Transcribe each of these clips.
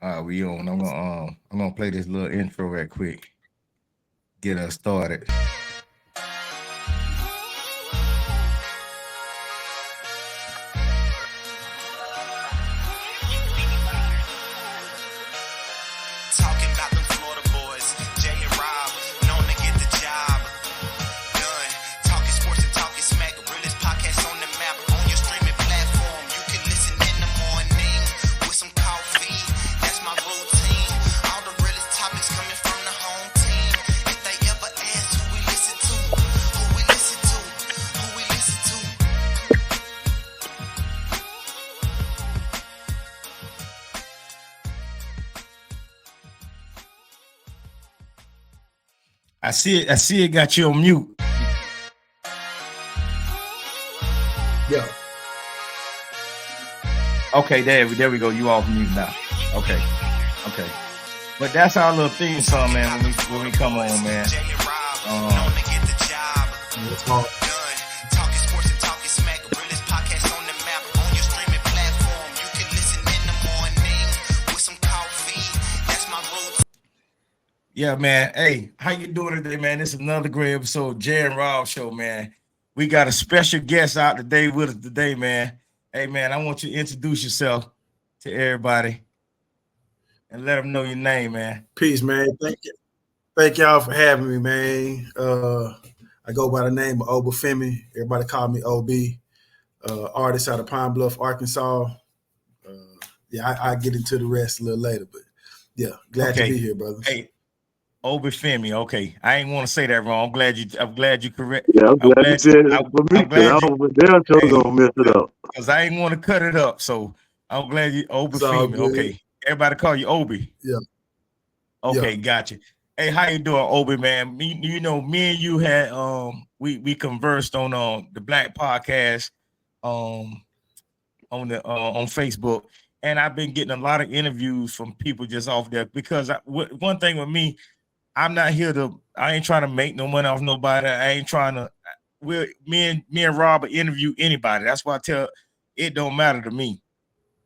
We on. I'm gonna play this little intro right quick. Get us started. Talking about them Florida boys, Jay and Rob, known to get the job done. Talking sports and talking smack, realest podcast on the map. On your streaming platform, you can listen in the morning with some coffee. That's my routine. All the realest topics coming from the home team. If they ever ask who we listen to, who we listen to, who we listen to. I see it. I see it. Got you on mute. Yeah. Okay, there we go. You off mute now. Okay. But that's our little theme song, man. When we come on, man. Jay and Rob, known to get the job It's called done. Talking sports and talking smack, realest podcast on the map. On your streaming platform, you can listen in the morning with some coffee. That's my routine. Yeah, man. Hey, how you doing today, man? This is another great episode of Jay and Rob Show, man. We got a special guest out today with us today, man. Hey, man, I want you to introduce yourself to everybody and let them know your name, man. peace, man. Thank y'all for having me, man. I go by the name of Obafemi. Everybody call me OB. Artist out of Pine Bluff, Arkansas. Yeah, I get into the rest a little later, but yeah, glad to Okay. be here, brothers. Hey, Obafemi. Okay, I ain't want to say that wrong. I'm glad you correct. Yeah, I'm I'm glad you glad. said it I'm, for me I'm because I glad you. was damn sure Hey, gonna mess it up. because I ain't want to cut it up. So I'm glad you It's all Obafemi. good. Okay, everybody call you Obi. Yeah, Okay, yeah. gotcha. Hey, how you doing, Obi, man? Me and you had we conversed on the Black Podcast um on Facebook, and I've been getting a lot of interviews from people just off there because one thing with me, I ain't trying to make no money off nobody. I ain't trying to. Me and Rob will interview anybody. That's why I tell it don't matter to me.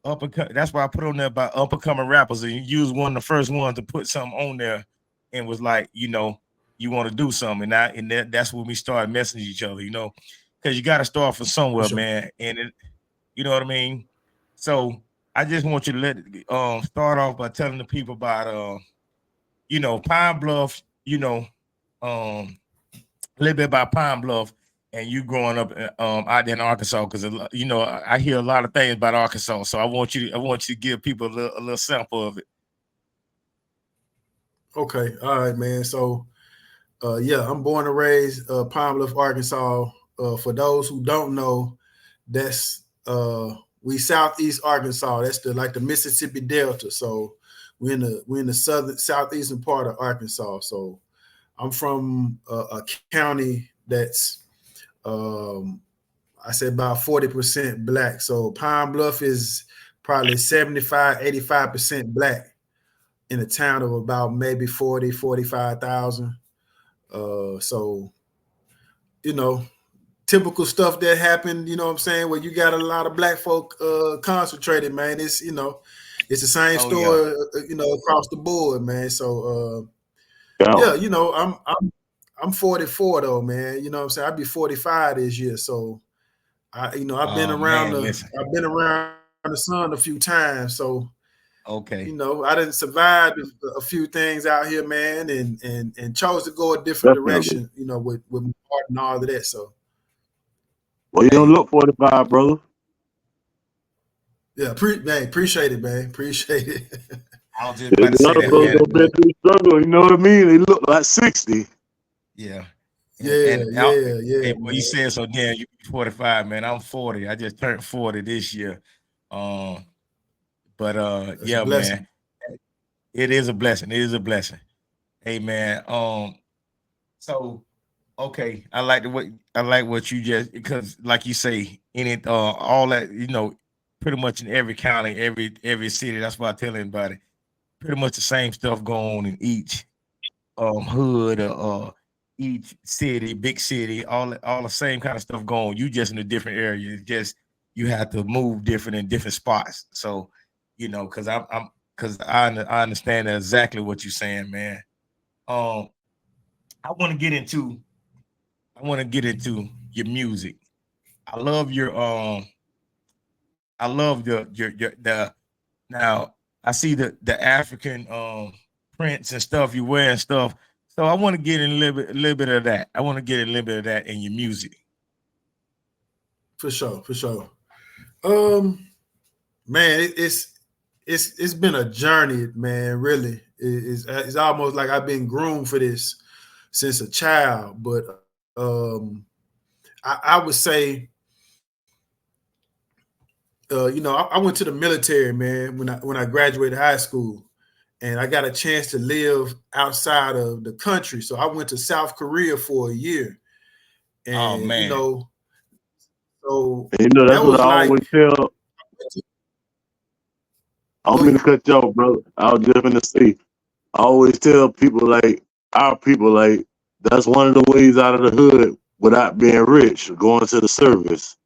That's why I put on there about up and coming rappers, and you use one of the first ones to put something on there, and was like, you want to do something, that's when we started messaging each other, because you got to start from For somewhere, sure. man, you know what I mean. So I just want you to start off by telling the people about Pine Bluff, um a little bit about Pine Bluff and you growing up out there in Arkansas, because I hear a lot of things about Arkansas, so I want you to give people a little sample of it. Okay, all right, man. So, yeah, I'm born and raised Pine Bluff, Arkansas. For those who don't know, that's we southeast Arkansas. That's the Mississippi Delta. So we're in the southeastern part of Arkansas. So I'm from a county that's I say about 40% black. So Pine Bluff is probably 75, 85% black in a town of about maybe 40, 45,000. So, you know, typical stuff that happened, you know what I'm saying, where you got a lot of black folk concentrated, man. It's the same Oh yeah. story, across the board, man. So, Yeah. yeah, I'm 44 though, man. You know what I'm saying? I'll be 45 this year. So I've been Oh around man, listen. the sun a few times. So, Okay. I didn't survive a few things out here, man, and chose to go a different Definitely. direction, with my heart and all of that. So, Well, you don't Hey, look 45, brother. yeah, appreciate it, man. Appreciate it. I was just There's about to a say lot of that, brothers man. that been through the struggle. You know what I mean? They look like 60. Yeah. Yeah, yeah, Hey, yeah, well, you man. said so. Damn, you 45, man. I'm 40. I just turned 40 this year. Um, but That's a yeah, man, blessing. it is a blessing. It is a blessing. Hey, man. So okay, I like what you just, because like you say, in it, all that, pretty much in every county, every city. That's why I tell everybody, pretty much the same stuff going on in each hood or each city, big city, all the same kind of stuff going. You just in a different area. It's just you have to move different in different spots. So, because I'm because I understand exactly what you're saying, man. Um, I want to get into your music. I love your I love your the now I see the African prints and stuff you wear and stuff. So I want to get in a little bit of that. I want to get a little bit of that in your music. For sure, for sure. Man, it's been a journey, man. Really, it's almost like I've been groomed for this since a child. But I would say, I went to the military, man, when I graduated high school, and I got a chance to live outside of the country. So I went to South Korea for a year, Oh and man. so That's that what was I like. always tell. I don't mean to cut you off, brother. I was just gonna say, I always tell people like our people like that's one of the ways out of the hood without being rich, going to the service.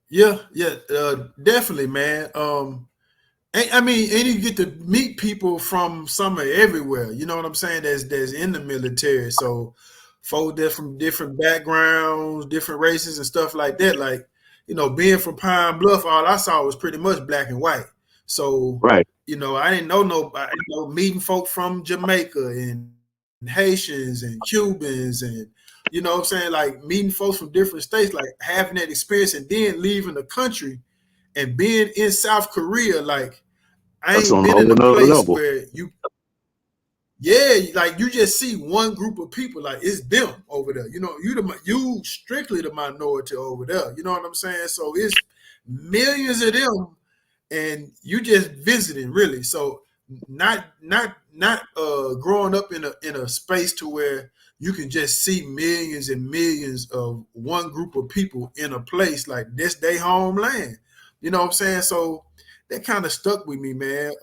Yeah, definitely, man. And you get to meet people from somewhere everywhere. You know what I'm saying? That's in the military. So, folks that from different backgrounds, different races, and stuff like that. Like, being from Pine Bluff, all I saw was pretty much black and white. So, Right. I didn't know nobody. Meeting folk from Jamaica and Haitians and Cubans and what I'm saying, like meeting folks from different states, like having that experience, and then leaving the country and being in South Korea, like I That's ain't on a been whole in a nother place level. where like you just see one group of people, like it's them over there. You strictly the minority over there. You know what I'm saying? So it's millions of them, and you just visiting really. So not growing up in a space to where you can just see millions and millions of one group of people in a place like this, they homeland. You know what I'm saying? So that kind of stuck with me, man.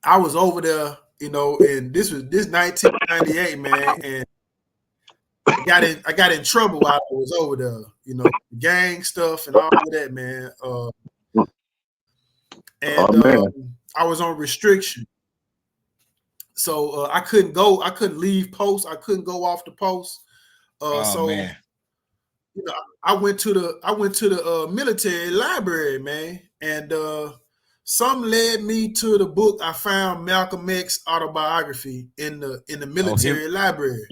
I was over there, and this 1998, man, and I got in trouble while I was over there, gang stuff and all of that, man. Oh And man. I was on restriction, so I couldn't leave post, I couldn't go off the post. Oh So man. I went to the military library, man, and some led me to the book. I found Malcolm X autobiography in the military library.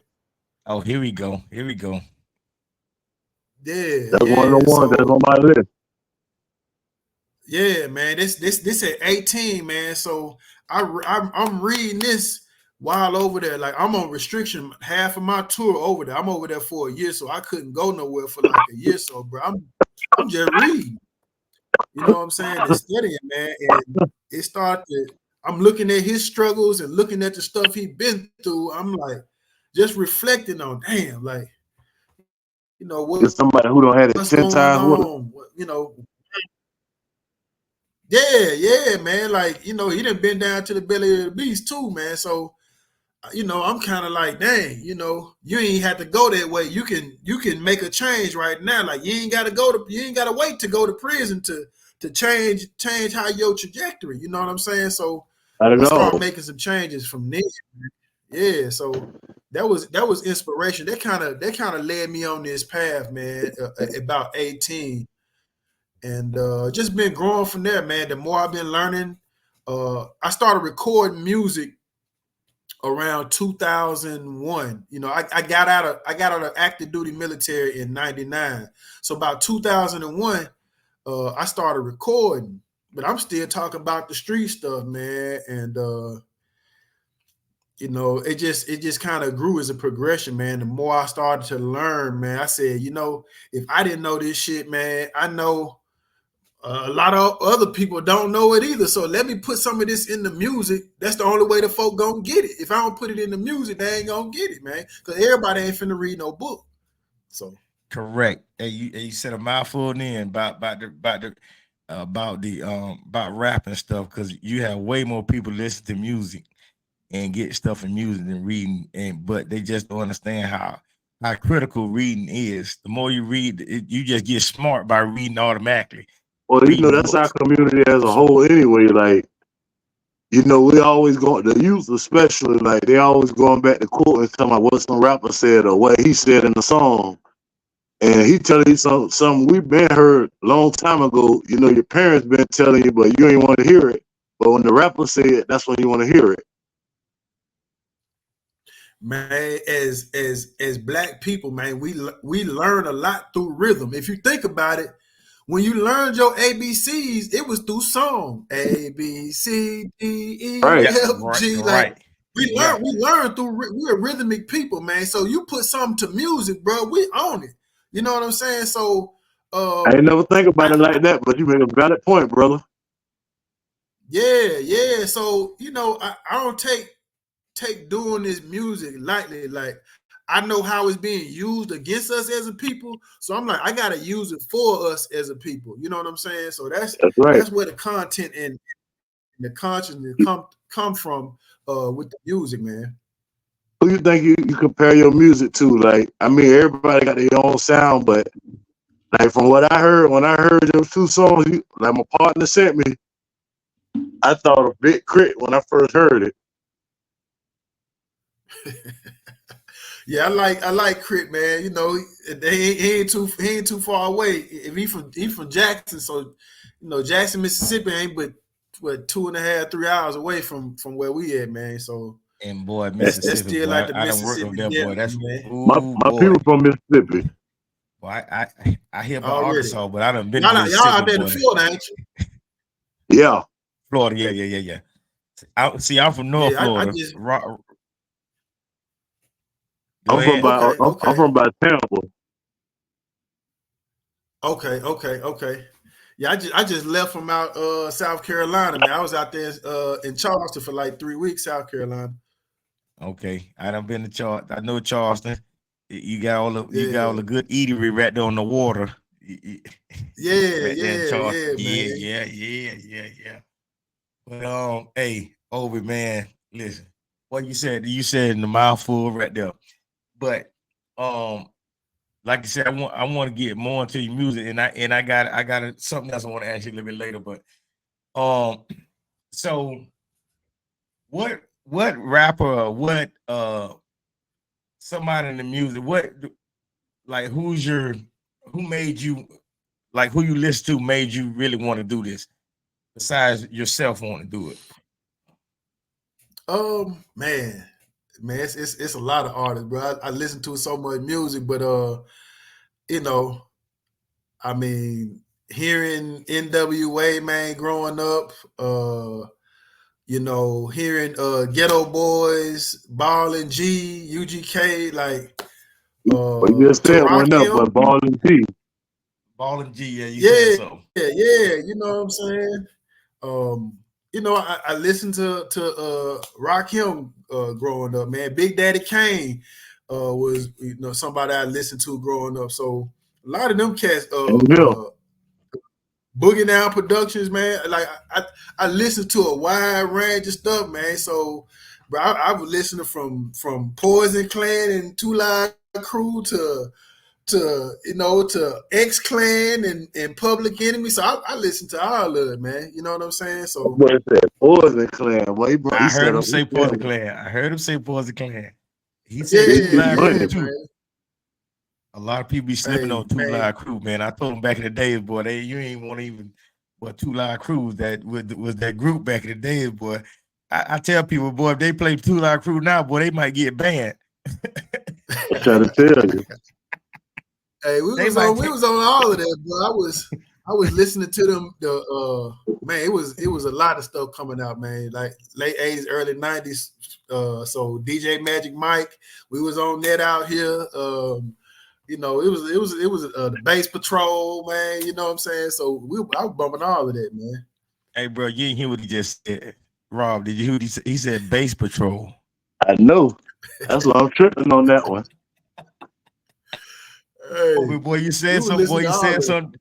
Here we go. Here we go. That's one of the Yeah. ones that's So on my list. yeah, man, this at 18, man. So I'm reading this while over there. Like I'm on restriction half of my tour over there. I'm over there for a year, so I couldn't go nowhere for like a year. So, bro, I'm just reading. You know what I'm saying? And studying, man. And it started. I'm looking at his struggles and looking at the stuff he been through. I'm like, just reflecting on, damn, like, It's somebody who don't had it what's 10 going times worse. on? Yeah, man. Like, he done been down to the belly of the beast too, man. So, I'm kind of like, dang, you ain't have to go that way. You can make a change right now. Like, you ain't gotta wait to go to prison to change how your trajectory. You know what I'm saying? So Not I at started all. making some changes from there. Yeah, so that was inspiration. That kind of led me on this path, man. About 18, and just been growing from there, man. The more I've been learning, I started recording music around 2001. I got out of active duty military in 99. So about 2001, I started recording, but I'm still talking about the street stuff, man. And it just kind of grew as a progression, man. The more I started to learn, man, I said, if I didn't know this shit, man, I know a lot of other people don't know it either. So let me put some of this in the music. That's the only way the folk gonna get it. If I don't put it in the music, they ain't gonna get it, man. Because everybody ain't finna read no book. So Correct. And you said a mouthful then about rap and stuff, because you have way more people listen to music and get stuff in music than reading, but they just don't understand how critical reading is. The more you read, you just get smart by reading automatically. Well, you know, reading that's our books. community as a whole anyway. Like, you know, we always go, the youth especially, like, they always going back to court and talking about what some rapper said or what he said in the song. And he telling you something we've been heard a long time ago. You know, your parents been telling you, but you ain't want to hear it. But when the rapper say it, that's when you want to hear it. Man, as black people, man, we learn a lot through rhythm. If you think about it, when you learned your ABCs, it was through song. A B C D E Right. Yeah, F right, G. Like right. we Yeah, learn through. We're rhythmic people, man. So you put something to music, bro, we own it. You know what I'm saying? So, I ain't never think about I, it like that, but you make a valid point, brother. yeah. So I don't take doing this music lightly. Like I know how it's being used against us as a people, so I'm like, I gotta use it for us as a people. You know what I'm saying? So That's right. that's where the content and the consciousness come from with the music, man. Who you think you compare your music to? Like, I mean, everybody got their own sound, but like from what I heard, when I heard those two songs, like my partner sent me, I thought of Big Crit when I first heard it. Yeah, I like Crit, man. You know, he ain't too far away. If he from Jackson, so Jackson, Mississippi ain't but what 2.5, 3 hours away from where we at, man. So and boy, that's Mississippi, still boy, like the I done worked Mississippi over there, boy. Delta, That's man. ooh My boy. people from Mississippi. Boy, I hear about Already. Arkansas, but I done been Y'all to out Mississippi, there in the boy. field, ain't you? Yeah. Florida, yeah. I'm from North Yeah, I Florida. just Go ahead. I'm from by Tampa. Okay. Yeah, I just left from out South Carolina, man. I was out there in Charleston for like 3 weeks, South Carolina. Okay, I done been to Charleston. I know Charleston. You got all the Yeah. good eatery right there on the water. Right there in Charleston. Yeah, man. Yeah. But hey, Obi, man, listen. What you said in the mouthful right there. But like I said, I want to get more into your music, and I got something else I want to ask you a little bit later. But so what rapper or what somebody in the music, like who made you, like who you listen to made you really want to do this besides yourself want to do it? Man, it's a lot of artists, bro. I listen to so much music, but I mean, hearing NWA, man, growing up, hearing Ghetto Boys, Ball and G, UGK, like But you just said one up, Tarakim. but Ball and T. Ball and G, yeah, you said so. Yeah, you know what I'm saying? I listened to Rakim growing up, man. Big Daddy Kane was somebody I listened to growing up. So a lot of them cats, Yeah. Boogie Down Productions, man. Like I listened to a wide range of stuff, man. So, bro, I was listening from Poison Clan and Two Live Crew to X Clan and Public Enemy. So I listen to all of it, man. You know what I'm saying? So What is that? Poison Clan. Boy, I he heard set him up say his Poison family. Clan. I heard him say Poison Clan. He yeah, said Two Live Crew money. too. man. A lot of people be slipping Hey, on Two man. Live Crew, man. I told them back in the days, boy, you ain't want to even. But Two Live Crew was that group back in the days, boy. I tell people, boy, if they play Two Live Crew now, boy, they might get banned. I'm trying to tell you. Hey, we was on all of that, bro. I was listening to them. Man, it was a lot of stuff coming out, man. Like late 80s, early 90s. So DJ Magic Mike, we was on that out here. It was the Bass Patrol, man. You know what I'm saying? So I was bumping all of that, man. Hey, bro, you didn't hear what he just said. Rob, did you hear what he said? He said Bass Patrol. I know. That's why I'm tripping on that one. Hey, Oh, boy, you said something. Boy, you said something.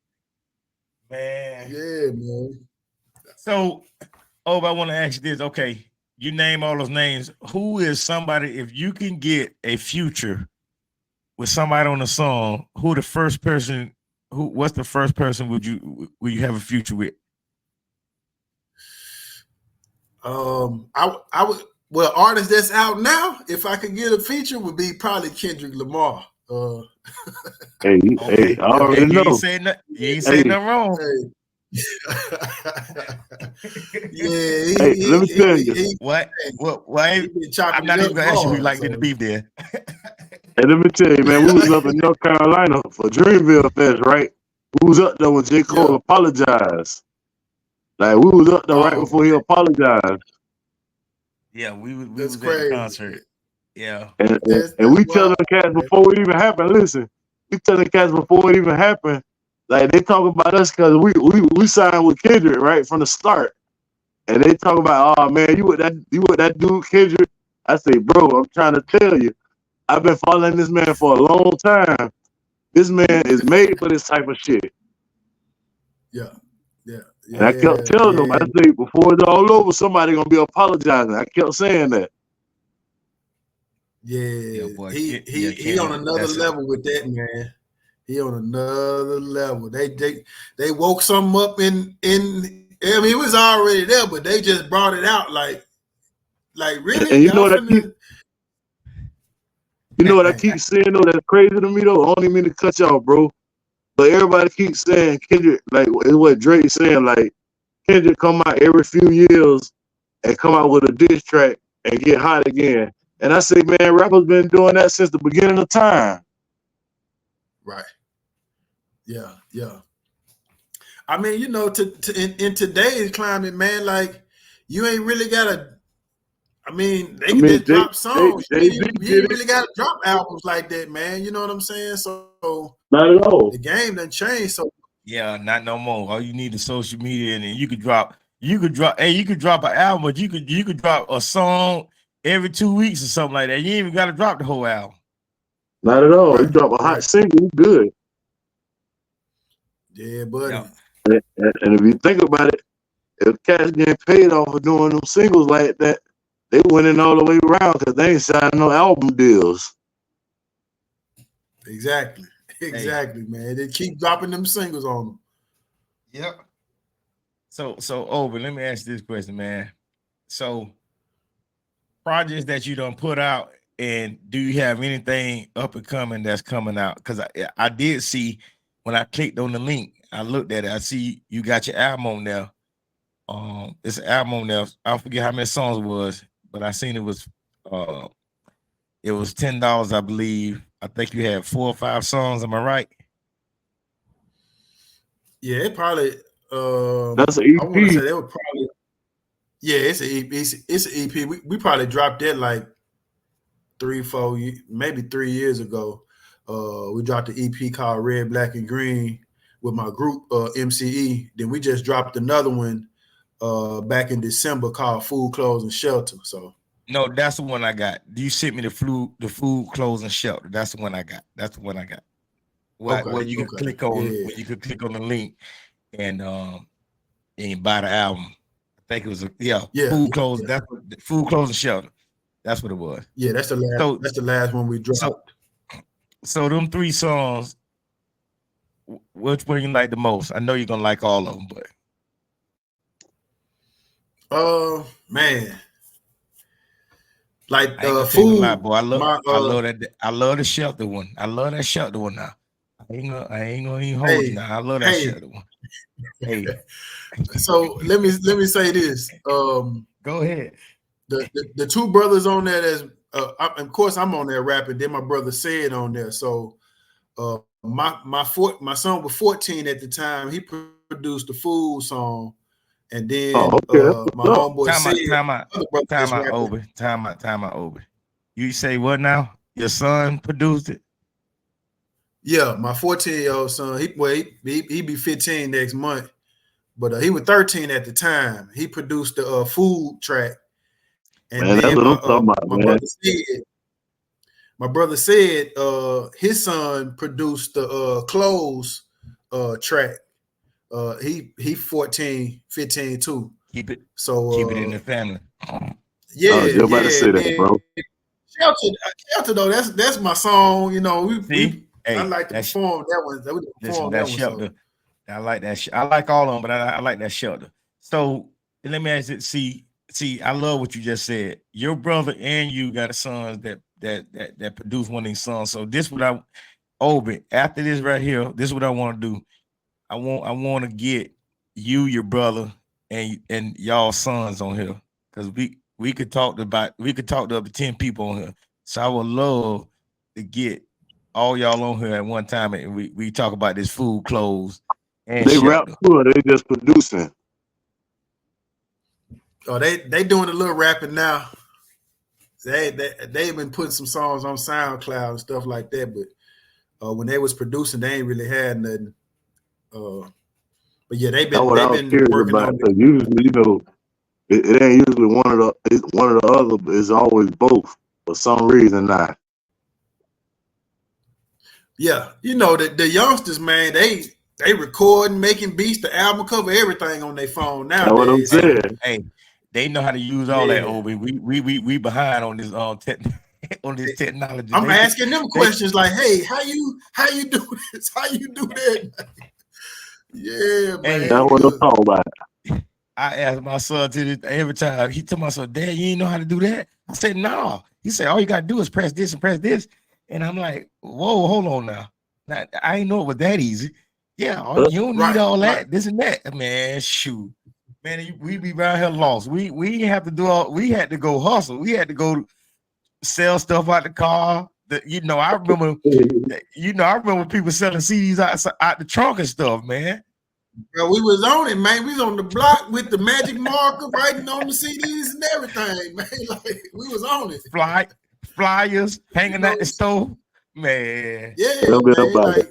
Man. Yeah, man. So, I want to ask you this. Okay, you name all those names. Who is somebody, if you can get a future with somebody on the song, who the first person what's the first person would you have a future with? I would, well, artist that's out now, if I could get a feature, would be probably Kendrick Lamar. Hey, Okay. I already You know. ain't saying nothing. You ain't saying nothing wrong. Yeah, Hey, let me tell you. What? he been chopping I'm not it even gonna ask you who hard, liked so. the beef there. Hey, let me tell you, man. We was up in North Carolina for Dreamville Fest, right? We was up there when J. Cole apologized. Like we was up there right before he apologized. Yeah, we That's was at the crazy. concert. Yeah. And That's we telling wild, cats man. before it even happened. Listen, we telling cats before it even happened. Like they talk about us because we signed with Kendrick right from the start, and they talk about, oh man, you with that dude Kendrick. I say, bro, I'm trying to tell you, I've been following this man for a long time. This man is made for this type of shit. Yeah. And I kept telling them, I say, before it's all over, somebody gonna be apologizing. I kept saying that. Yeah, boy, he on another level with that, man. He on another level. They woke something up in. I mean, it was already there, but they just brought it out like really. And you know Y'all what I keep saying though? That's crazy to me though. I don't even mean to cut y'all, bro. But everybody keeps saying Kendrick, like it's what Drake's saying, like Kendrick come out every few years and come out with a diss track and get hot again. And I say, man, rappers been doing that since the beginning of time. Right. Yeah. I mean, you know, in today's climate, man, like you ain't really gotta. I mean, they can just drop songs. You ain't really gotta drop albums like that, man. You know what I'm saying? So not at all. The game done changed. So yeah, not no more. All you need is social media, and then you could drop an album, but you could drop a song every 2 weeks or something like that. You ain't even got to drop the whole album. Not at all. You drop a hot single, you good. Yeah, buddy. Yeah. And if you think about it, if cats getting paid off of doing them singles like that, they winning all the way around because they ain't signing no album deals. Exactly, man. They keep dropping them singles on them. Yep. So Obi, let me ask this question, man. So projects that you don't put out, and do you have anything up and coming that's coming out? Because I did see when I clicked on the link, I looked at it. I see you got your album on there. It's an album on there. I forget how many songs it was, but I seen it was $10, I believe. I think you had 4 or 5 songs. Am I right? Yeah, it probably. That's an EP. I want to say they were probably. Yeah, it's an EP. It's an EP. We probably dropped that like 3-4, maybe 3 years ago. We dropped an EP called Red, Black, and Green with my group MCE. Then we just dropped another one back in December called Food, Clothes, and Shelter. So no, that's the one I got. You sent me the food, clothes, and shelter. That's the one I got. Where you can click on where you could click on the link and buy the album. I think it was food, clothes. Yeah. That's what, food, clothes, and shelter. That's what it was. Yeah, that's the last. That's the last one we dropped. So them 3 songs, which one you like the most? I know you're gonna like all of them, but man, like food. Lie, boy. I love the shelter one. I love that shelter one now. I ain't gonna even hold you now. I love that shelter one. Hey. So let me say this. Go ahead. The 2 brothers on there that's of course I'm on there rapping. Then my brother Sid on there. So my son was 14 at the time. He produced the Food song, and then my homeboy Sid. Time out, Obi. You say what now? Your son produced it? Yeah, my 14-year-old son. He be 15 next month, but he was 13 at the time. He produced the Food track. And man, then that's what I'm talking about, my brother said his son produced the Clothes track. He 14, 15 too. Keep it in the family. Yeah, you're about to say that, bro. Shelter though, that's my song. You know, Hey, I like to perform that one. That would perform that one. Shelter. So. I like that. I like all of them, but I like that Shelter. So let me ask you. See, I love what you just said. Your brother and you got a sons that produce one of these songs. So this what after this right here, this is what I want to do. I want to get you, your brother, and y'all sons on here, because we could talk to up to 10 people on here. So I would love to get all y'all on here at one time, and we talk about this food, clothes, and they rap too, or they just producing. Oh, they doing a little rapping now. They've been putting some songs on SoundCloud and stuff like that, but when they was producing, they ain't really had nothing. But yeah, they've been working on it. Usually, it ain't usually one of the other, but it's always both for some reason now. Yeah, the youngsters, man, they recording, making beats, the album cover, everything on their phone now. That's what I'm saying. Hey, they know how to use all that. We behind on this on this technology. I'm asking them questions like, hey, how you do this? How you do that? Yeah, man. That's what I'm talking about. I ask my son to this every time. He told my son, Dad, you ain't know how to do that? I said, no. He said, all you gotta do is press this and press this. And I'm like, whoa, hold on now. I ain't know it was that easy. Yeah, you don't need all that, this and that. Man, shoot. Man, we be around here lost. We have to we had to go hustle. We had to go sell stuff out the car. I remember people selling CDs out the trunk and stuff, man. Bro, we was on it, man. We was on the block with the magic marker writing on the CDs and everything, man. Like, we was on it. Flyers hanging at the store, man. Yeah, man. Like,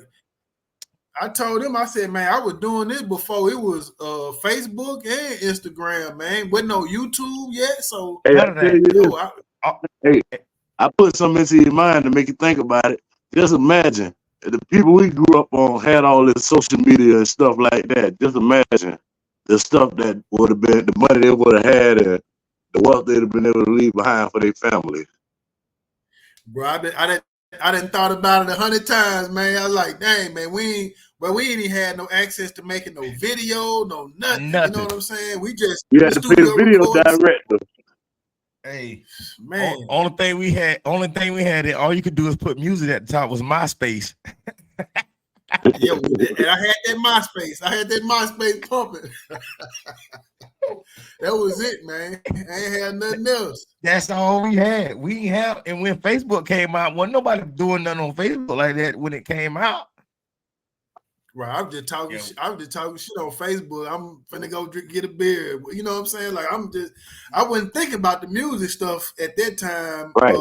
I told him, I said, man, I was doing this before it was Facebook and Instagram, man. Wasn't no YouTube yet, so I put something into your mind to make you think about it. Just imagine the people we grew up on had all this social media and stuff like that. Just imagine the stuff that would have been, the money they would have had, and the wealth they'd have been able to leave behind for their family. Bro, I didn't thought about it 100 times, man. I was like, dang, man, we ain't even had no access to making no video, no nothing. You know what I'm saying? We just had to pay the video director. Hey, man. Only thing we had, that all you could do is put music at the top was MySpace. Yeah, and I had that MySpace pumping. That was it, man. I ain't had nothing else. That's all we had. And when Facebook came out, wasn't nobody doing nothing on Facebook like that when it came out. Right, I'm just talking. I'm just talking shit on Facebook. I'm finna go get a beer. You know what I'm saying? Like, I wasn't thinking about the music stuff at that time. Right.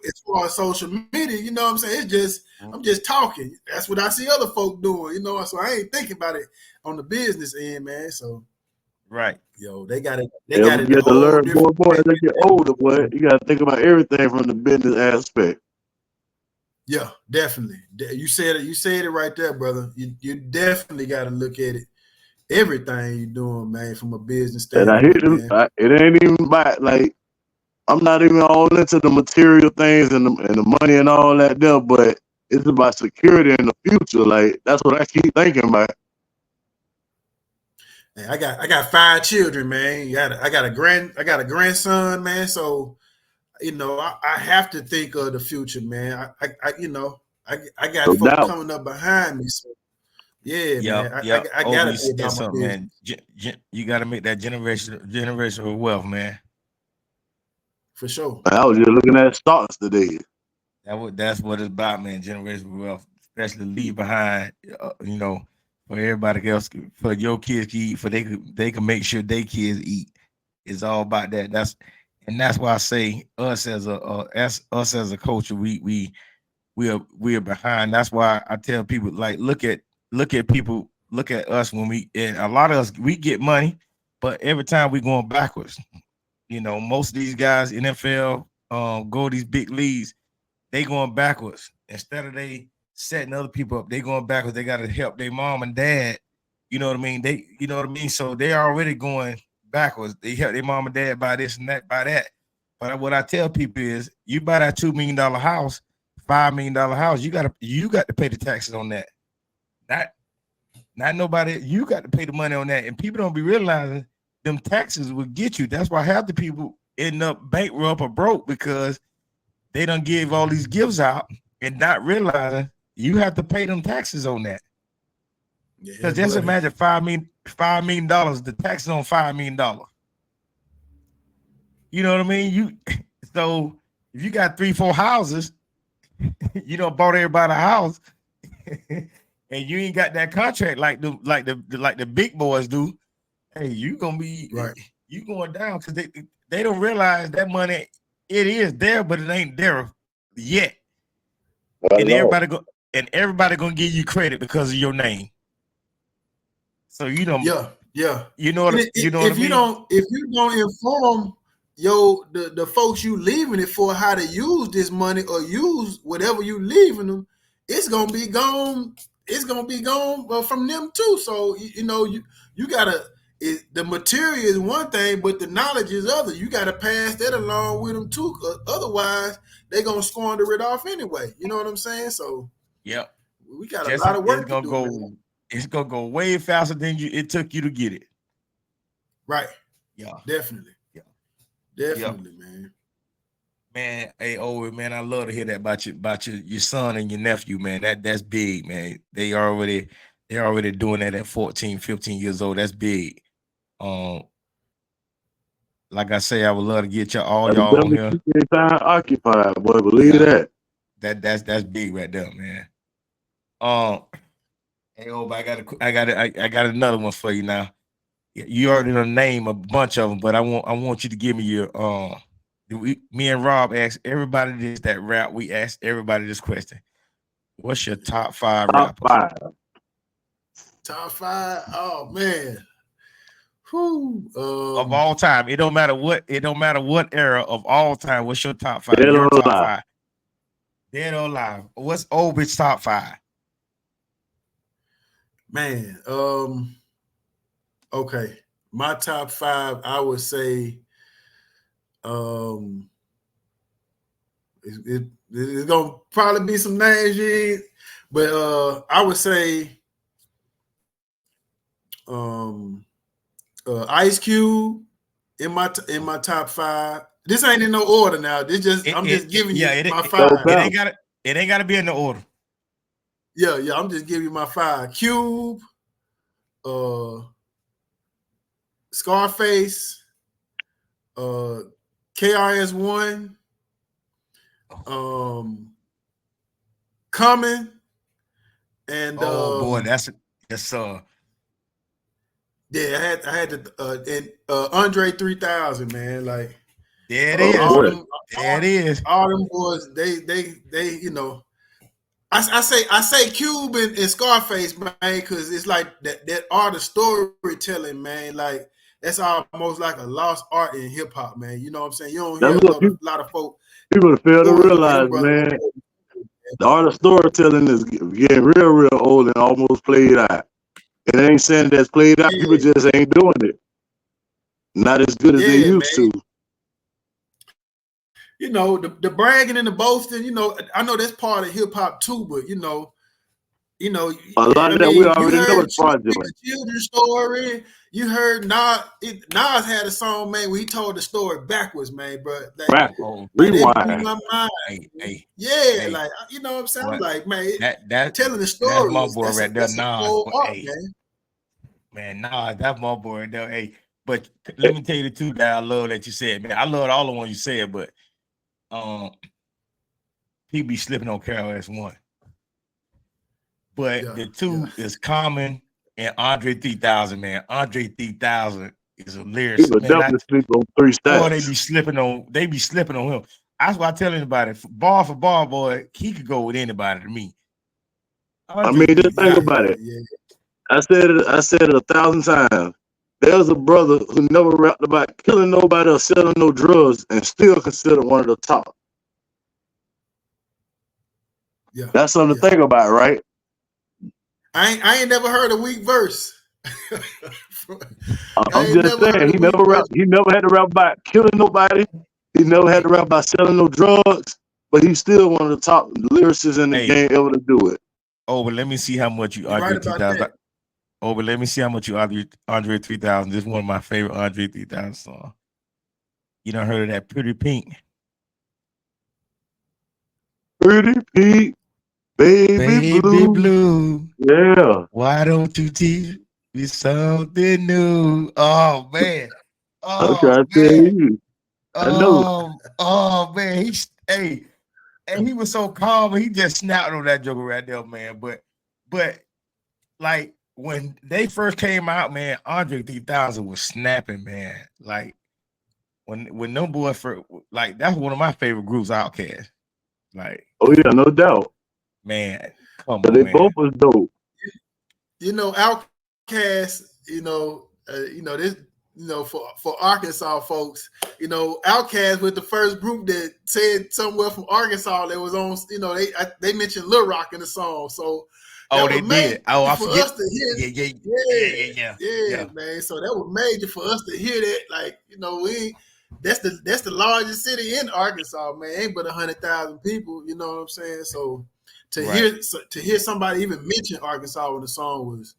As far as social media, you know what I'm saying? It's just I'm just talking. That's what I see other folk doing. You know, so I ain't thinking about it on the business end, man. So, right, they got it. They got it. You get to learn more as they get older, boy. You got to think about everything from the business aspect. Yeah, definitely. You said it. You said it right there, brother. You definitely got to look at it. Everything you're doing, man, from a business standpoint. And I hear them. It ain't even about, like, I'm not even all into the material things and the money and all that there, but it's about security in the future. Like, that's what I keep thinking about. Hey, I got 5 children, man. I got a grandson, man. So, I have to think of the future, man. I got folks coming up behind me. So, man, I gotta think about something, man. You gotta make that generational wealth, man. For sure. I was just looking at stocks today. That's what it's about, man. Generational wealth, especially leave behind, for everybody else, for your kids to eat, for they can make sure their kids eat. It's all about that. That's why I say us as a culture, we are behind. That's why I tell people, like, look at people, look at us and a lot of us, we get money, but every time we going backwards. Most of these guys, NFL, go to these big leagues, they going backwards. Instead of they setting other people up, they going backwards. They got to help their mom and dad. You know what I mean? So they already going backwards. They help their mom and dad buy this and that, buy that. But what I tell people is, you buy that $2 million house $5 million house, you got to pay the taxes on that. Not nobody. You got to pay the money on that, and people don't be realizing them taxes will get you. That's why half the people end up bankrupt or broke because they don't give all these gifts out and not realizing you have to pay them taxes on that. Because just imagine $5 million, the taxes on $5 million. You know what I mean? So if you got 3-4 houses, you don't bought everybody a house, and you ain't got that contract like the big boys do. Hey, you gonna be right. You going down because they don't realize that money it is there, but it ain't there yet. And everybody gonna give you credit because of your name. So you don't. Yeah. You know what I mean? If you don't inform the folks you leaving it for how to use this money or use whatever you leaving them, it's gonna be gone. It's gonna be gone from them too. So you gotta. The material is one thing, but the knowledge is other. You gotta pass that along with them too. Otherwise, they're gonna squander it off anyway. You know what I'm saying? So yeah, we got a lot of work to do. Man. It's gonna go way faster than it took you to get it. Right. Yeah. Definitely. Yeah. Definitely, man. Man, hey, man, I love to hear that about your son and your nephew, man. That's big, man. They're already doing that at 14, 15 years old. That's big. Like I say, I would love to get y'all on here. Time occupied, boy. Believe that. That's big right there, man. Hey, I got another one for you now. You already know name a bunch of them, but I want you to give me your me and Rob asked everybody that rap. We asked everybody this question. What's your top 5 rappers? Top 5? Oh man. Whew. Of all time. It don't matter what era of all time. What's your top 5? Dead your or top alive. 5. Dead or alive. What's Obit's top 5? Man, okay. My top 5, I would say it's gonna probably be some names you ain't, but I would say Ice Cube in my top 5. This ain't in no order now. I'm just giving you my 5. It ain't gotta be in the order. Yeah, I'm just giving you my 5. Cube, Scarface, KRS-One, Common, and boy, that's yeah, I had to Andre 3000, man. Like there it is. All them boys, they I say Cube and Scarface, man, because it's like that art of storytelling, man. Like that's almost like a lost art in hip hop, man. You know what I'm saying? You don't hear a lot of folk. People fail to realize, man, the art of storytelling is getting real old and almost played out. It ain't saying that's played out. Yeah. People just ain't doing it. Not as good as they used to. You know, the bragging and the boasting, I know that's part of hip hop too, but a lot of that we already know is fraudulent. Children's story. You heard Nas had a song, man, where he told the story backwards, man, bro. Like, rewind. My mind. Hey, like you know what I'm saying? Like, man, that telling the story. That's my boy right there, Nas. Man, Nas, that's my boy right there. Hey, but let me tell you the two that I love that you said, man. I love all the ones you said, but he be slipping on KRS-One. But the two is Common and Andre 3000, man. Andre 3000 is a lyricist. He would definitely sleep on 3 stats. Oh, they be slipping on him. That's why I tell anybody, bar for bar, boy, he could go with anybody to me. Just think about it. Yeah. I said it 1,000 times. There's a brother who never rapped about killing nobody or selling no drugs and still considered one of the top. Yeah, that's something to think about, right? I ain't never heard a weak verse. I'm just saying he never had to rap about killing nobody. He never had to rap about selling no drugs, but he's still one of the top lyricists in the game ever to do it. Oh, but let me see how much you You're Andre right about 3000. that. Oh, but let me see how much you Andre 3000. This is one of my favorite Andre 3000 songs. You done heard of that Pretty Pink? Pretty Pete, baby, Baby blue. Yeah. Why don't you teach me something new? Oh man. I'm Oh trying to tell man. you. I know. Oh man. Hey, and he was so calm. He just snapped on that joker right there, man. But like when they first came out, man, Andre 3000 was snapping, man. Like when them boys first, like that's one of my favorite groups, Outkast. Like, Oh yeah, no doubt. man, come But on, they man. both was dope. Outkast, this, for Arkansas folks, Outkast was the first group that said somewhere from Arkansas that was on, they mentioned Lil Rock in the song. So they did. Oh, I forget. us to hear. Yeah, Man. So that was major for us to hear that. Like, that's the largest city in Arkansas, man. Ain't but 100,000 people. You know what I'm saying? So to hear somebody even mention Arkansas when the song was,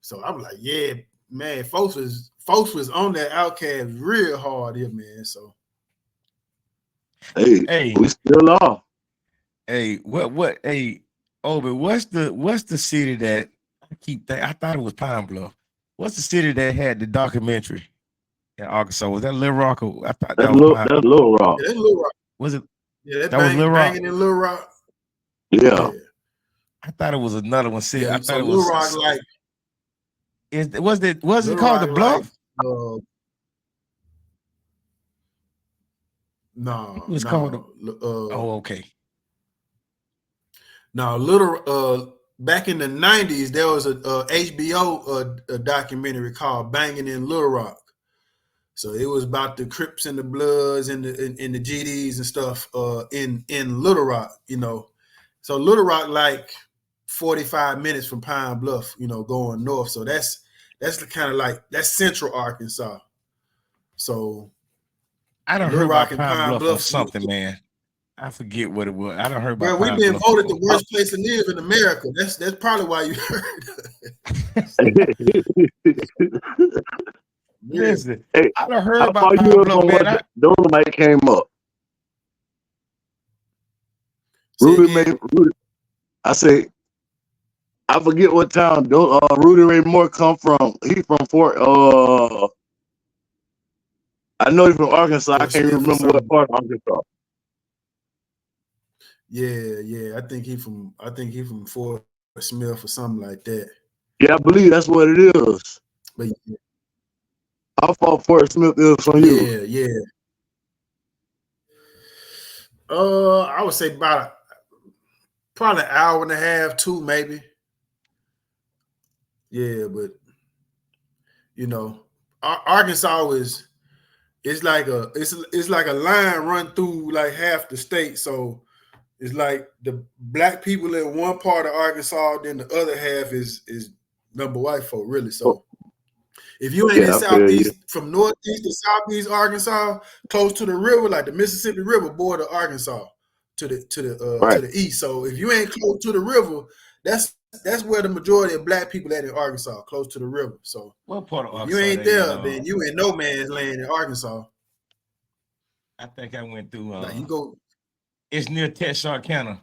so I was like, yeah, man, folks was on that Outkast real hard here, man. So hey, we still are. Hey, what? Hey, but what's the city that I thought it was Pine Bluff. What's the city that had the documentary in Arkansas? Was that Little Rock? Or I thought that's Little Rock. Yeah, that's Little Rock. Was it? Yeah, that was Little Rock. Banging in Little Rock. Yeah. I thought it was another one. City. Yeah, I thought so it was Little Rock, like. Was it called the Bluff? Like, no, it was called. Okay. Now, back in the 90s, there was a HBO a documentary called "Banging in Little Rock." So it was about the Crips and the Bloods and the GDs and stuff in Little Rock. So Little Rock, like 45 minutes from Pine Bluff, going north. So that's the kind of like that's central Arkansas. So I don't heard about Pine Bluff or something, man. I forget what it was. I don't heard about. We've been voted the worst place to live in America. That's probably why you heard. Listen, hey, I don't heard about Pine Bluff, man. Dolomite came up. Rudy. I say, I forget what town Rudy Ray Moore come from. He from Fort. I know he's from Arkansas. I can't remember what part of Arkansas. Yeah. I think he from Fort Smith or something like that. Yeah, I believe that's what it is. But how far Fort Smith is from you? Yeah. I would say about probably an hour and a half, 2 maybe. Yeah, but Arkansas it's like a line run through like half the state. So it's like the black people in one part of Arkansas, then the other half is number white folk, really. So if you ain't in southeast, from northeast to southeast Arkansas, close to the river, like the Mississippi River border Arkansas to the east. So if you ain't close to the river, that's where the majority of black people at in Arkansas, close to the river. So what part of Arkansas? You ain't there, then you in no man's land in Arkansas. I think I went through. You go. It's near Texarkana.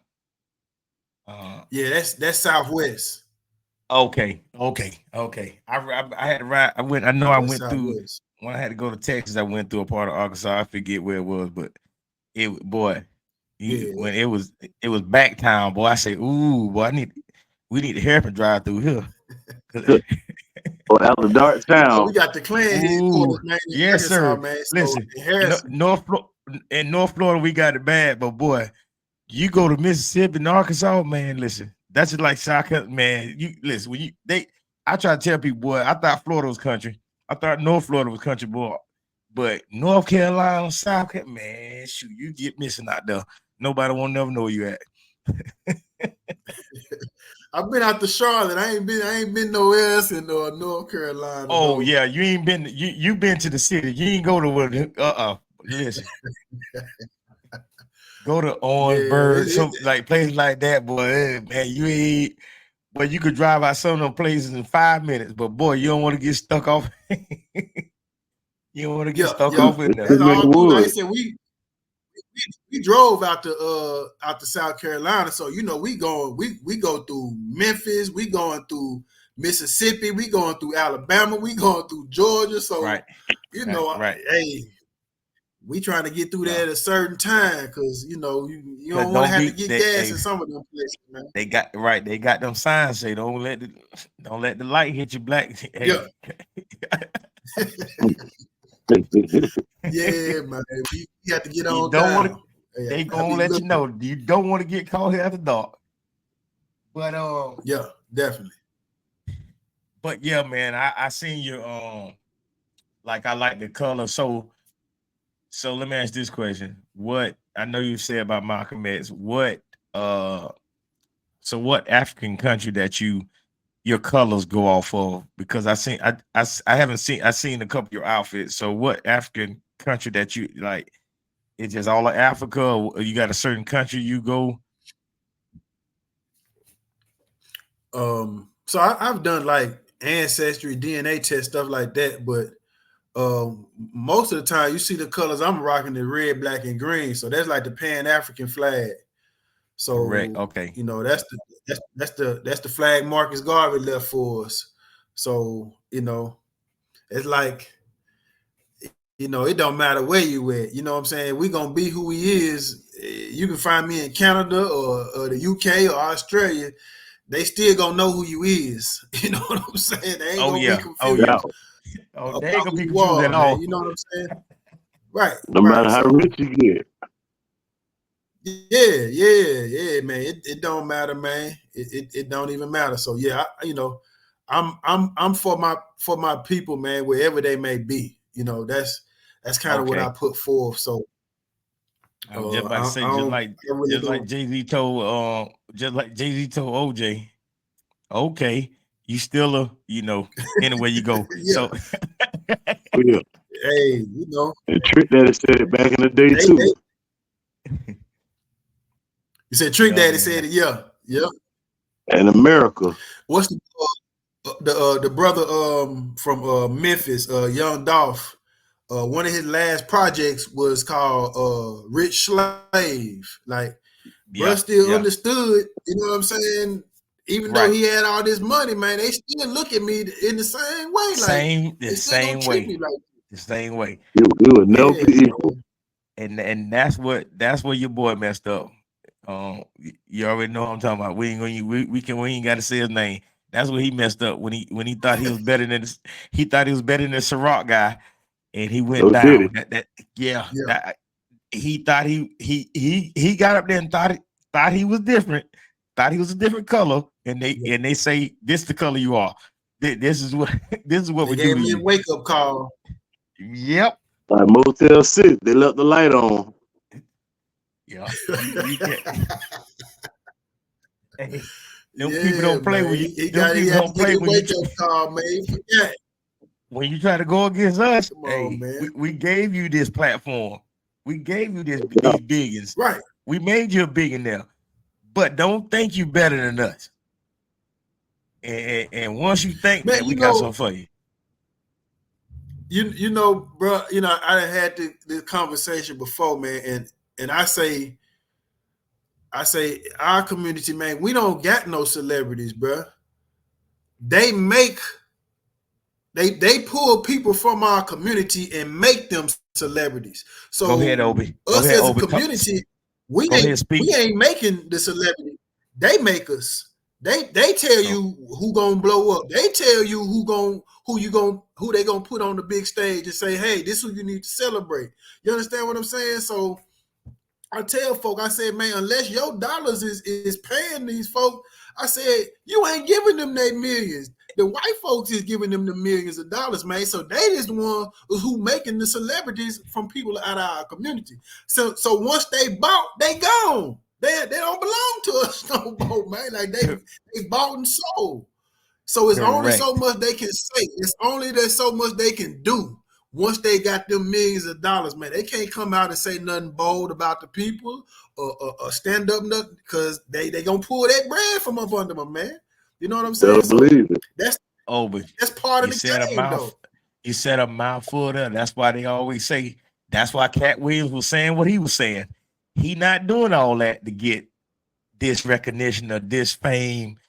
Yeah, that's southwest. Okay. I had to ride. I went through when I had to go to Texas. I went through a part of Arkansas. I forget where it was, but when it was back town, boy. I say, ooh, boy, we need a hairpin drive through here. Out the dark town. We got the Klan headquarters, man. Yes, Arkansas, sir. Man. Listen, in North Florida, we got it bad, but boy, you go to Mississippi and Arkansas, man. Listen, that's just like South Carolina, man. You listen I try to tell people, boy, I thought Florida was country. I thought North Florida was country, boy. But North Carolina, South Carolina, man, shoot, you get missing out there. Nobody won't never know where you at. I've been out to Charlotte. I ain't been nowhere else in North Carolina. Oh yeah, you ain't been. You've been to the city. You ain't go to where. Listen. Go to Yeah, Orangeburg, some like places like that, boy. Man, you ain't. But you could drive out some of them places in 5 minutes. But boy, you don't want to get stuck off. You don't want to get stuck yeah. off in there. That's Too many all through. Like I woods. said, we drove out to South Carolina, so you know we go through Memphis, we going through Mississippi, we going through Alabama, we going through Georgia. So Right. you know, Right. hey, we trying to get through there at a certain time because you know you don't want to have to get gas in some of them places, man. They got them signs say don't let the light hit you black. Hey. Yeah. Yeah, man. We have to get on down. They gonna let you know you don't want to get caught here after dark. But yeah, definitely. But yeah, man, I seen your like I like the color. So let me ask this question. What I know you said about Malcolm X, what African country that your colors go off of? Because I seen a couple of your outfits. So what African country that you like? It's just all of Africa, or you got a certain country you go? So I've done like ancestry, DNA test, stuff like that, but most of the time you see the colors I'm rocking the red, black, and green. So that's like the Pan-African flag. So correct. Okay. You know, that's the flag Marcus Garvey left for us. So, you know, it's like, you know, it don't matter where you at. You know what I'm saying? We're gonna be who he is. You can find me in Canada or the UK or Australia. They still gonna know who you is. You know what I'm saying? They ain't gonna be confused. They ain't gonna be confused at all. You know what I'm saying? Right. No matter how rich you get. Yeah, man. It don't matter, man. It don't even matter. So yeah, I'm for my people, man, wherever they may be. You know, that's kind of what I put forth. So I was just about to say, just like Jay-Z told OJ, okay, you still anywhere you go. So yeah. Hey, you know, and Trick Daddy said it back in the day too. You said Trick Daddy said it, yeah. In America. What's the brother from Memphis, Young Dolph? One of his last projects was called Rich Slave. Like, bro still understood, you know what I'm saying? Even though he had all this money, man, they still look at me in the same way. The same way. It would never be equal. And that's where your boy messed up. You already know what I'm talking about. We ain't got to say his name. That's where he messed up when he thought he was better than the Ciroc guy, and he went down. He thought he got up there and thought he was different, thought he was a different color, and they say this the color you are. This is what we do to you. Wake up call. Yep. Like Motel 6, they left the light on. Yeah. You can't. Hey, people don't play with you. He don't play when you wake up call, man. Forget. When you try to go against us, man. We gave you this platform. We gave you these biggins. Right. We made you a billionaire. But don't think you better than us. And once you think that, we got something for you. You know, bro, I had this conversation before, man, and I say our community, man, we don't got no celebrities, bro. They pull people from our community and make them celebrities. So go ahead, Obi. Us as a community, we ain't making the celebrity. They make us. They tell you who gonna blow up. They tell you who they gonna put on the big stage and say, hey, this is who you need to celebrate. You understand what I'm saying? So I tell folk, I said, man, unless your dollars is paying these folk, I said, you ain't giving them their millions. The white folks is giving them the millions of dollars, man. So they is the one who making the celebrities from people out of our community. So once they bought, they gone. They don't belong to us no more, man. Like they bought and sold. So it's only so much they can say. It's only there's so much they can do. once they got them millions of dollars, man, they can't come out and say nothing bold about the people or stand up nothing because they gonna pull that bread from up under them, man. You know what I'm saying? So believe it. that's But part of you the said a game, though. you said a mouthful there. That's why they always say. That's why Cat Williams was saying what he was saying. He not doing all that to get this recognition or this fame.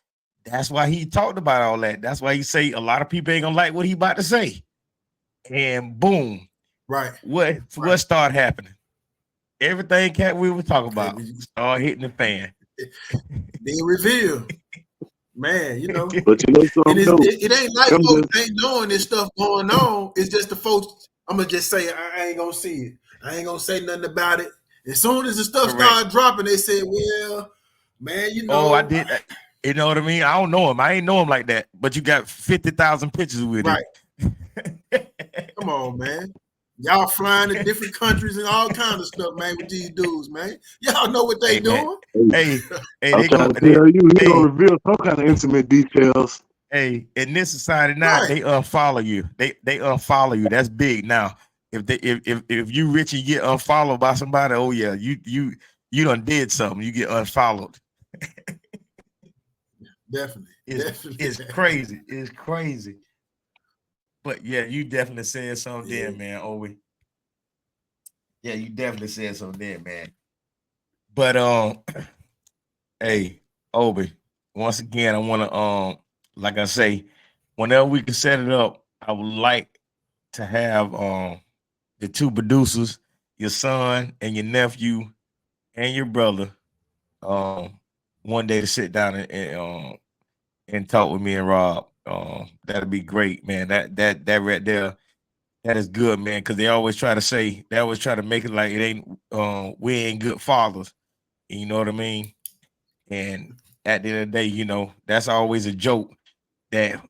That's why he talked about all that. That's why he say a lot of people ain't gonna like what he about to say. And boom, Right. What started happening? Everything Cat Williams was talking about started hitting the fan. Being revealed. Man, you know. But you know something? It ain't like folks ain't knowing this stuff going on. It's just the folks, I'm gonna just say I ain't gonna see it. I ain't gonna say nothing about it. As soon as the stuff started dropping, they said, well, man, you know. Oh, I did. You know what I mean? I don't know him. I ain't know him like that. But you got 50,000 pictures with him. Right. Come on, man. Y'all flying to different countries and all kinds of stuff, man, with these dudes, man. Y'all know what they doing. Hey, I'm trying to tell you, he gonna reveal some kind of intimate details. Hey, in this society now, they unfollow you. They unfollow you. That's big now. If you rich and get unfollowed by somebody, oh yeah, you done did something. You get unfollowed. Definitely. It's crazy. It's crazy. But yeah, you definitely said something there, man, Obi. Yeah, you definitely said something there, man. But hey, Obi, once again, I want to like I say, whenever we can set it up, I would like to have the two producers, your son and your nephew and your brother, one day to sit down and talk with me and Rob. That'd be great, man. That right there, that is good, man. Because they always try to make it like it ain't we ain't good fathers. You know what I mean? And at the end of the day, you know, that's always a joke that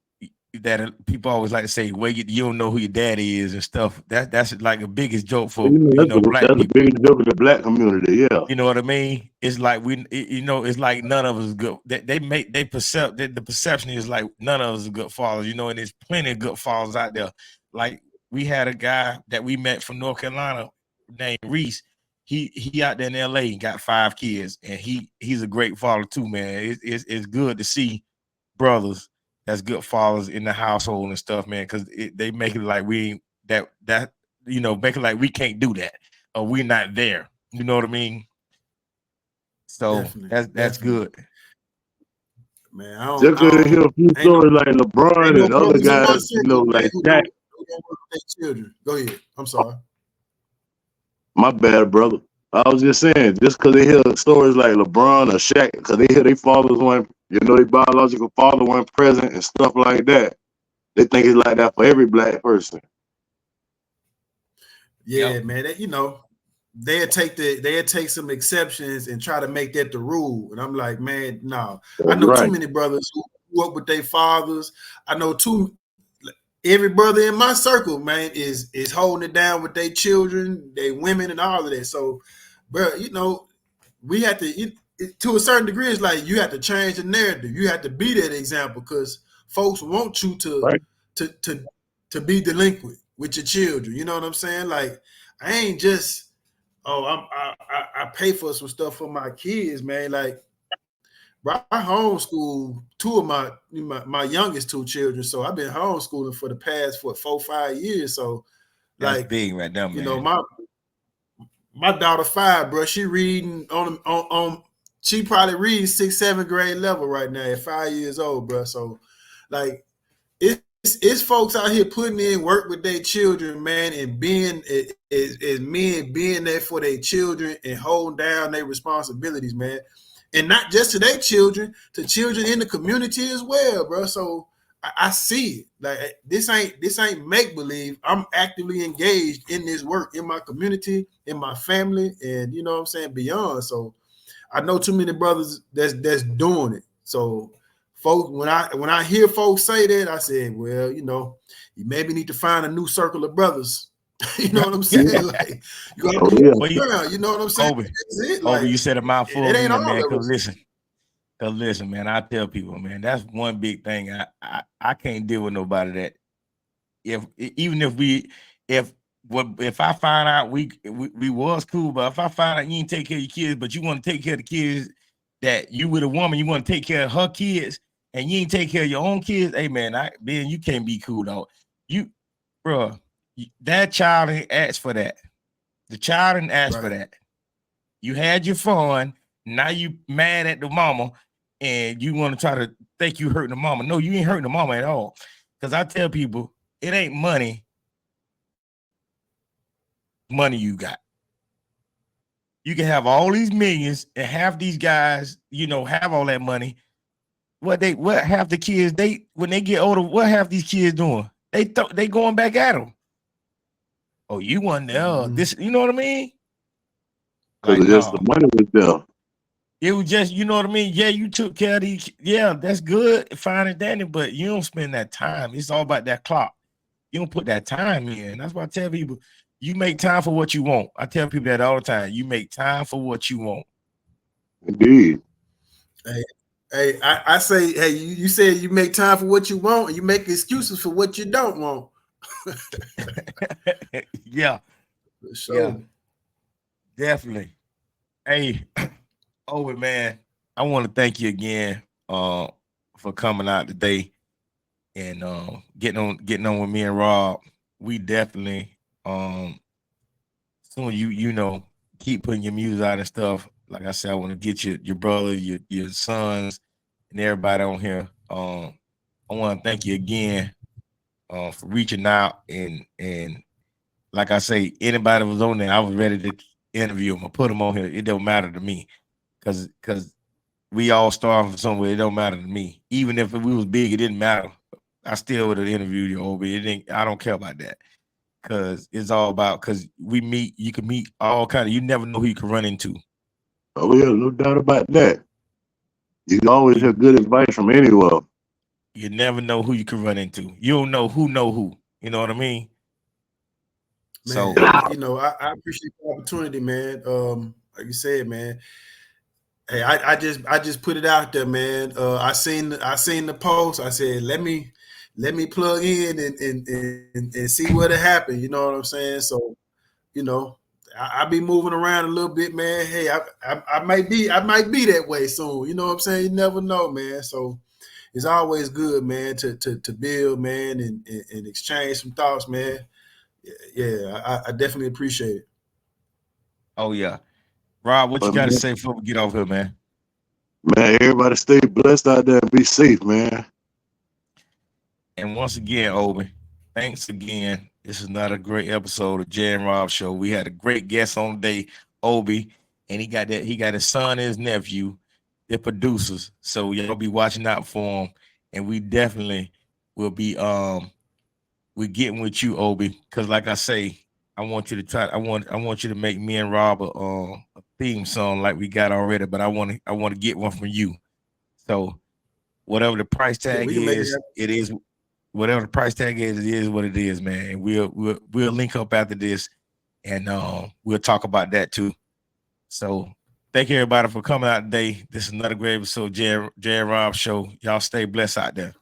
people always like to say, well, you don't know who your daddy is and stuff. That's like the biggest joke for black people. That's the biggest joke in the black community, yeah. You know what I mean? It's like it's like none of us is good. The perception is like none of us is good fathers, you know, and there's plenty of good fathers out there. Like we had a guy that we met from North Carolina named Reese. He out there in LA got 5 kids, and he's a great father too, man. It's good to see brothers that's good fathers in the household and stuff, man, because they make it like we that make it like we can't do that or we're not there. You know what I mean? So that's good. Man, I don't, just gonna hear a few stories like LeBron and other guys, you know, like Shaq. Children. Go ahead. I'm sorry. My bad, brother. I was just saying, just because they hear stories like LeBron or Shaq, because they hear their fathers weren't, their biological father weren't present and stuff like that, they think it's like that for every black person. Yeah, man. They'll take some exceptions and try to make that the rule. And I'm like, man, no. I know too many brothers who grew up with their fathers. I know every brother in my circle, man, is holding it down with their children, their women, and all of that. So, bro, we have to, to a certain degree, it's like you have to change the narrative. You have to be that example because folks want you to be delinquent with your children. You know what I'm saying? Like, I ain't just, I pay for some stuff for my kids, man. Like, bro, I homeschool 2 of my youngest 2 children. So I've been homeschooling for the past 4-5 years. So that's big right now, man. My daughter 5, bro. She reading on she probably reads 6th, 7th grade level right now at 5 years old, bro. So like it's folks out here putting in work with their children, man, and being as men being there for their children and holding down their responsibilities, man. And not just to their children, to children in the community as well, bro. So I see it. Like this ain't make believe. I'm actively engaged in this work in my community, in my family, and you know what I'm saying, beyond. So I know too many brothers that's doing it. So folks, when I hear folks say that, I said, well, you maybe need to find a new circle of brothers. You know what I'm saying? Like, you know what I'm saying? Obi, you said a mouthful, it ain't man. Cause listen, man, I tell people, man, that's one big thing. I can't deal with nobody that even if if I find out we was cool, but if I find out you ain't take care of your kids, but you want to take care of the kids that you with a woman, you want to take care of her kids, and you ain't take care of your own kids, hey man, Ben, you can't be cool though. You, bro, that child ain't asked for that. The child didn't ask for that. You had your fun. Now you mad at the mama, and you want to try to think you hurting the mama. No, you ain't hurting the mama at all. Because I tell people, it ain't money you got. You can have all these millions and have these guys, have all that money. What half the kids, when they get older, what half these kids doing? They going back at them. Oh, you want this, you know what I mean? Because just the money was there. It was just, you know what I mean? Yeah, you took care of these. Yeah, that's good, fine and dandy, but you don't spend that time. It's all about that clock. You don't put that time in. That's why I tell people, you make time for what you want. I tell people that all the time. You make time for what you want. Indeed. Hey, I say, hey, you said you make time for what you want, and you make excuses for what you don't want. Yeah. Sure. Yeah. Definitely. Hey, man, I want to thank you again for coming out today and getting on with me and Rob. We definitely soon you keep putting your music out and stuff. Like I said, I want to get your brother, your sons, and everybody on here. I want to thank you again for reaching out and like I say, anybody that was on there, I was ready to interview them or put them on here. It don't matter to me because we all start from somewhere. It don't matter to me. Even if we was big, it didn't matter. I still would have interviewed you over. I don't care about that because it's all about because you can meet all kind of. You never know who you can run into. Oh yeah, no doubt about that. You can always have good advice from anywhere. You never know who you can run into. You don't know who. You know what I mean? Man, so I appreciate the opportunity, man. Like you said, man. Hey, I just put it out there, man. I seen the post. I said, let me plug in and see what happened. You know what I'm saying? So, I be moving around a little bit, man. Hey, I might be that way soon. You know what I'm saying? You never know, man. So it's always good, man, to build, man, and exchange some thoughts, man. Yeah, I definitely appreciate it. Oh yeah. Rob, what you got to say before we get off here, man? Man, everybody stay blessed out there and be safe, man. And once again, Obi, thanks again. This is another great episode of Jay and Rob Show. We had a great guest on today, Obi, and he got his son and his nephew, they're producers. So y'all be watching out for them. And we definitely will be we're getting with you, Obi, because like I say, I want you to make me and Rob a theme song like we got already, but I want to get one from you. So whatever the price tag is, it is. Whatever the price tag is, it is what it is, man. And we'll link up after this, and we'll talk about that too. So thank you everybody for coming out today. This is another great episode of Jay and Rob Show. Y'all stay blessed out there.